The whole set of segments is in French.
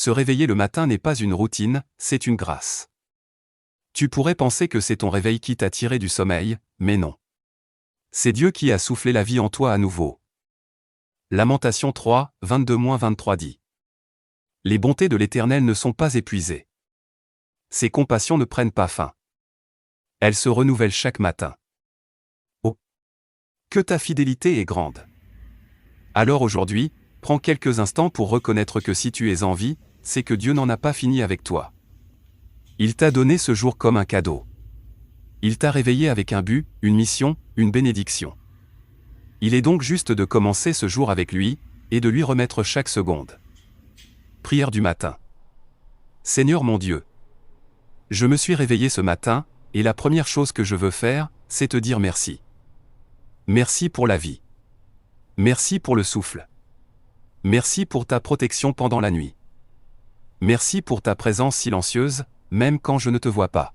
Se réveiller le matin n'est pas une routine, c'est une grâce. Tu pourrais penser que c'est ton réveil qui t'a tiré du sommeil, mais non. C'est Dieu qui a soufflé la vie en toi à nouveau. Lamentation 3, 22-23 dit. Les bontés de l'Éternel ne sont pas épuisées. Ses compassions ne prennent pas fin. Elles se renouvellent chaque matin. Oh! Que ta fidélité est grande. Alors aujourd'hui, prends quelques instants pour reconnaître que si tu es en vie, c'est que Dieu n'en a pas fini avec toi. Il t'a donné ce jour comme un cadeau. Il t'a réveillé avec un but, une mission, une bénédiction. Il est donc juste de commencer ce jour avec lui, et de lui remettre chaque seconde. Prière du matin. Seigneur mon Dieu, je me suis réveillé ce matin, et la première chose que je veux faire, c'est te dire merci. Merci pour la vie. Merci pour le souffle. Merci pour ta protection pendant la nuit. Merci pour ta présence silencieuse, même quand je ne te vois pas.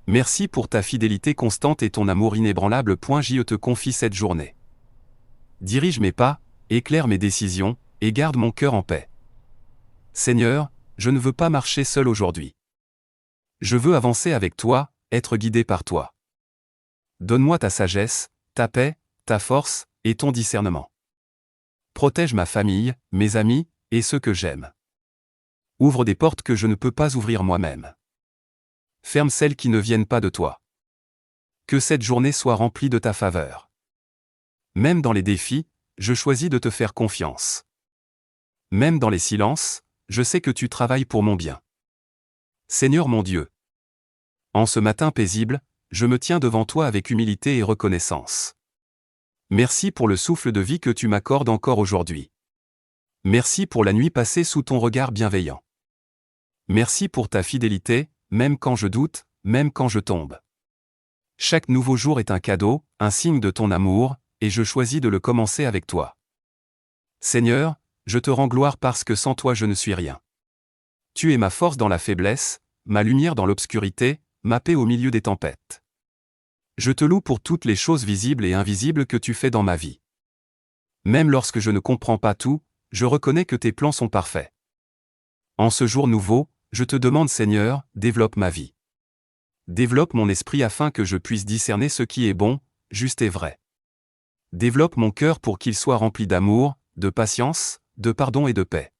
Merci pour ta fidélité constante et ton amour inébranlable. Je te confie cette journée. Dirige mes pas, éclaire mes décisions, et garde mon cœur en paix. Seigneur, je ne veux pas marcher seul aujourd'hui. Je veux avancer avec toi, être guidé par toi. Donne-moi ta sagesse, ta paix, ta force, et ton discernement. Protège ma famille, mes amis, et ceux que j'aime. Ouvre des portes que je ne peux pas ouvrir moi-même. Ferme celles qui ne viennent pas de toi. Que cette journée soit remplie de ta faveur. Même dans les défis, je choisis de te faire confiance. Même dans les silences, je sais que tu travailles pour mon bien. Seigneur mon Dieu. En ce matin paisible, je me tiens devant toi avec humilité et reconnaissance. Merci pour le souffle de vie que tu m'accordes encore aujourd'hui. Merci pour la nuit passée sous ton regard bienveillant. Merci pour ta fidélité, même quand je doute, même quand je tombe. Chaque nouveau jour est un cadeau, un signe de ton amour, et je choisis de le commencer avec toi. Seigneur, je te rends gloire parce que sans toi je ne suis rien. Tu es ma force dans la faiblesse, ma lumière dans l'obscurité, ma paix au milieu des tempêtes. Je te loue pour toutes les choses visibles et invisibles que tu fais dans ma vie. Même lorsque je ne comprends pas tout, je reconnais que tes plans sont parfaits. En ce jour nouveau, je te demande Seigneur, développe ma vie. Développe mon esprit afin que je puisse discerner ce qui est bon, juste et vrai. Développe mon cœur pour qu'il soit rempli d'amour, de patience, de pardon et de paix.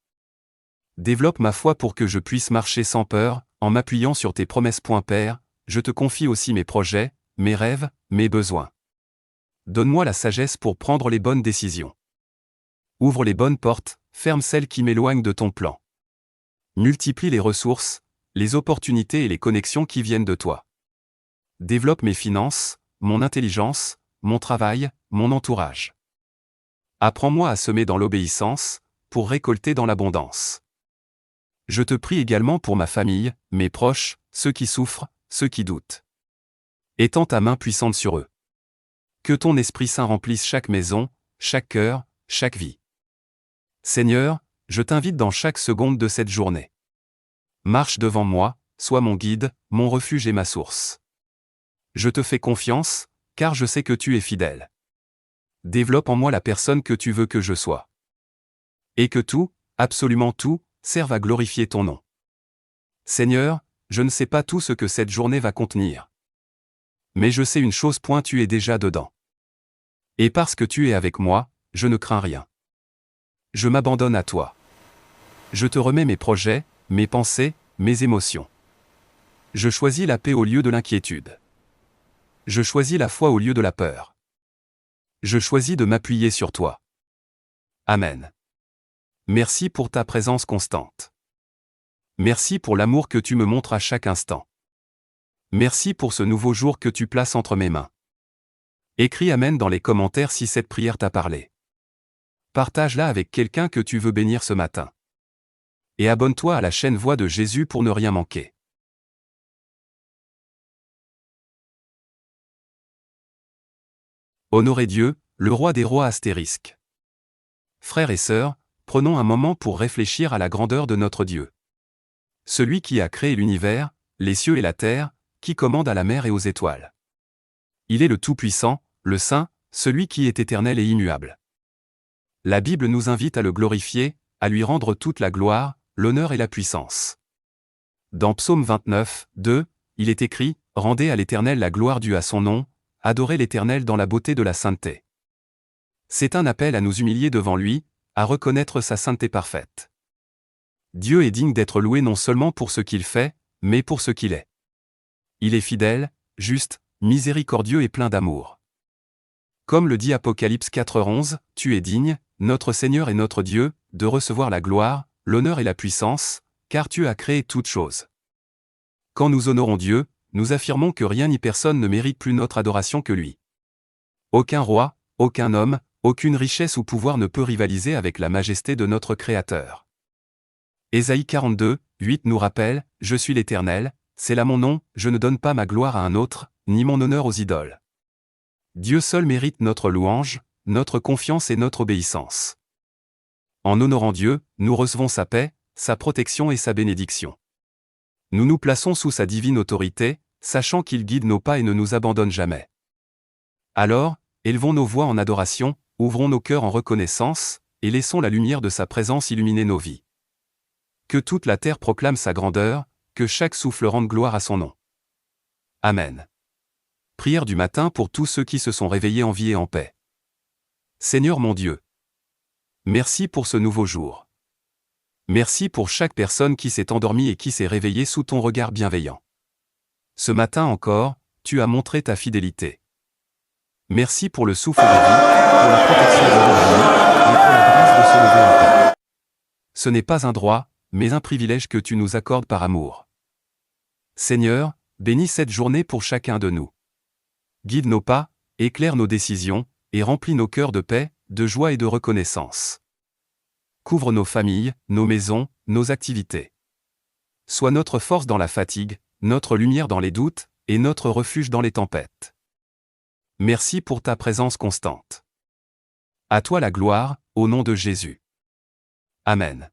Développe ma foi pour que je puisse marcher sans peur, en m'appuyant sur tes promesses. Père, je te confie aussi mes projets, mes rêves, mes besoins. Donne-moi la sagesse pour prendre les bonnes décisions. Ouvre les bonnes portes, ferme celles qui m'éloignent de ton plan. Multiplie les ressources, les opportunités et les connexions qui viennent de toi. Développe mes finances, mon intelligence, mon travail, mon entourage. Apprends-moi à semer dans l'obéissance, pour récolter dans l'abondance. Je te prie également pour ma famille, mes proches, ceux qui souffrent, ceux qui doutent. Étends ta main puissante sur eux. Que ton Esprit Saint remplisse chaque maison, chaque cœur, chaque vie. Seigneur, je t'invite dans chaque seconde de cette journée. Marche devant moi, sois mon guide, mon refuge et ma source. Je te fais confiance, car je sais que tu es fidèle. Développe en moi la personne que tu veux que je sois. Et que tout, absolument tout, serve à glorifier ton nom. Seigneur, je ne sais pas tout ce que cette journée va contenir. Mais je sais une chose, tu es déjà dedans. Et parce que tu es avec moi, je ne crains rien. Je m'abandonne à toi. Je te remets mes projets, mes pensées, mes émotions. Je choisis la paix au lieu de l'inquiétude. Je choisis la foi au lieu de la peur. Je choisis de m'appuyer sur toi. Amen. Merci pour ta présence constante. Merci pour l'amour que tu me montres à chaque instant. Merci pour ce nouveau jour que tu places entre mes mains. Écris Amen dans les commentaires si cette prière t'a parlé. Partage-la avec quelqu'un que tu veux bénir ce matin. Et abonne-toi à la chaîne Voix de Jésus pour ne rien manquer. Honorez Dieu, le roi des rois astérisque. Frères et sœurs, prenons un moment pour réfléchir à la grandeur de notre Dieu. Celui qui a créé l'univers, les cieux et la terre, qui commande à la mer et aux étoiles. Il est le Tout-Puissant, le Saint, celui qui est éternel et immuable. La Bible nous invite à le glorifier, à lui rendre toute la gloire, l'honneur et la puissance. Dans Psaume 29, 2, il est écrit « Rendez à l'Éternel la gloire due à son nom, adorez l'Éternel dans la beauté de la sainteté ». C'est un appel à nous humilier devant lui, à reconnaître sa sainteté parfaite. Dieu est digne d'être loué non seulement pour ce qu'il fait, mais pour ce qu'il est. Il est fidèle, juste, miséricordieux et plein d'amour. Comme le dit Apocalypse 4:11, tu es digne, notre Seigneur et notre Dieu, de recevoir la gloire, l'honneur et la puissance, car tu as créé toutes choses. Quand nous honorons Dieu, nous affirmons que rien ni personne ne mérite plus notre adoration que lui. Aucun roi, aucun homme, aucune richesse ou pouvoir ne peut rivaliser avec la majesté de notre Créateur. Ésaïe 42, 8 nous rappelle « Je suis l'Éternel, c'est là mon nom, je ne donne pas ma gloire à un autre, ni mon honneur aux idoles. » Dieu seul mérite notre louange, notre confiance et notre obéissance. En honorant Dieu, nous recevons sa paix, sa protection et sa bénédiction. Nous nous plaçons sous sa divine autorité, sachant qu'il guide nos pas et ne nous abandonne jamais. Alors, élevons nos voix en adoration, ouvrons nos cœurs en reconnaissance, et laissons la lumière de sa présence illuminer nos vies. Que toute la terre proclame sa grandeur, que chaque souffle rende gloire à son nom. Amen. Prière du matin pour tous ceux qui se sont réveillés en vie et en paix. Seigneur mon Dieu, merci pour ce nouveau jour. Merci pour chaque personne qui s'est endormie et qui s'est réveillée sous ton regard bienveillant. Ce matin encore, tu as montré ta fidélité. Merci pour le souffle de vie, pour la protection de l'origine, et pour la grâce de se lever en paix. Ce n'est pas un droit, mais un privilège que tu nous accordes par amour. Seigneur, bénis cette journée pour chacun de nous. Guide nos pas, éclaire nos décisions, et remplis nos cœurs de paix, de joie et de reconnaissance. Couvre nos familles, nos maisons, nos activités. Sois notre force dans la fatigue, notre lumière dans les doutes, et notre refuge dans les tempêtes. Merci pour ta présence constante. À toi la gloire, au nom de Jésus. Amen.